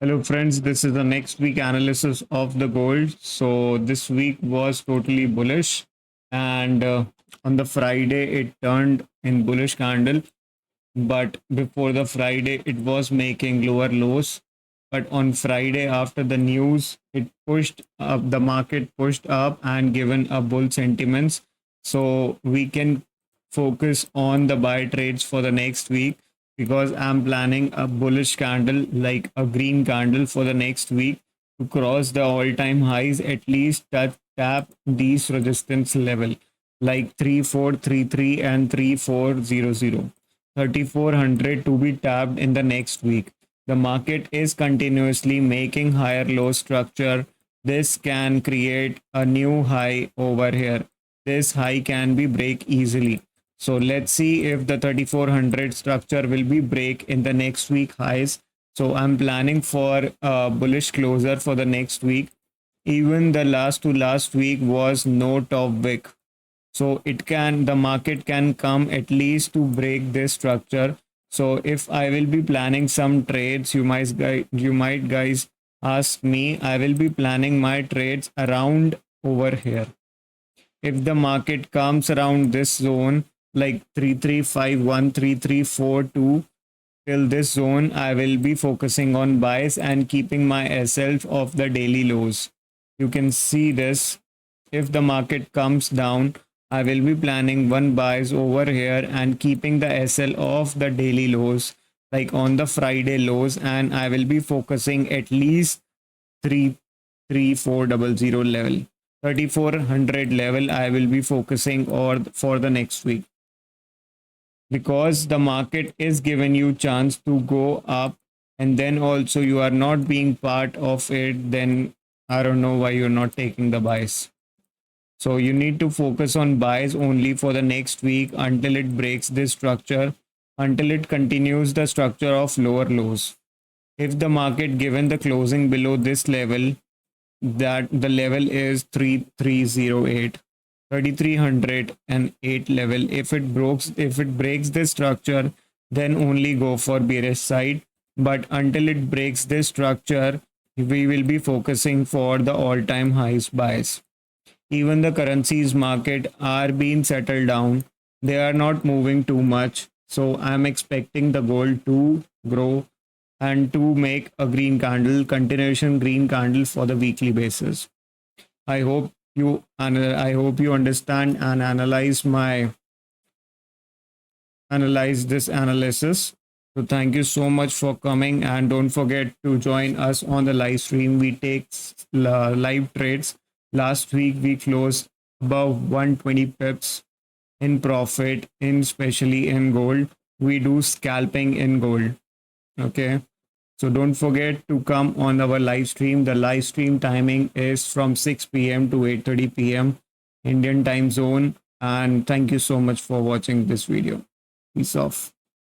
Hello, friends. This is the next week analysis of the gold. So, this week was totally bullish, and on the Friday, it turned in bullish candle. But before the Friday, it was making lower lows. But on Friday, after the news, it pushed up, the market pushed up and given a bull sentiments. So, we can focus on the buy trades for the next week because I'm planning a bullish candle, like a green candle for the next week to cross the all-time highs, at least tap these resistance level like 3433 and 3400. 3400 to be tapped in the next week. The market is continuously making higher low structure. This can create a new high over here. This high can be break easily. So let's see if the 3400 structure will be break in the next week highs. So I'm planning for a bullish closer for the next week. Even the last to last week was no top wick. So it can, the market can come at least to break this structure. So if I will be planning some trades, you might guys ask me, I will be planning my trades around over here. If the market comes around this zone like 3351, 3342, till this zone, I will be focusing on buys and keeping my SL of the daily lows. You can see this. If the market comes down, I will be planning one buys over here and keeping the SL of the daily lows, like on the Friday lows, and I will be focusing at least 33400 level. 3400 level I will be focusing or for the next week, because the market is giving you chance to go up, and then also you are not being part of it, then I don't know why you're not taking the buys. So you need to focus on buys only for the next week until it breaks this structure, until it continues the structure of lower lows. If the market given the closing below this level, that the level is 3308, 3308 level, if it breaks this structure, then only go for bearish side. But until it breaks this structure, we will be focusing for the all-time highs buys. Even the currencies market are being settled down, they are not moving too much. So I'm expecting the gold to grow and to make a green candle, continuation green candle for the weekly basis. I hope I hope you understand and analyze this analysis. So thank you so much for coming, and don't forget to join us on the live stream. We take live trades. Last week we closed above 120 pips in profit, in especially in gold. We do scalping in gold. Okay. So don't forget to come on our live stream. The live stream timing is from 6 p.m. to 8:30 p.m. Indian time zone. And thank you so much for watching this video. Peace off.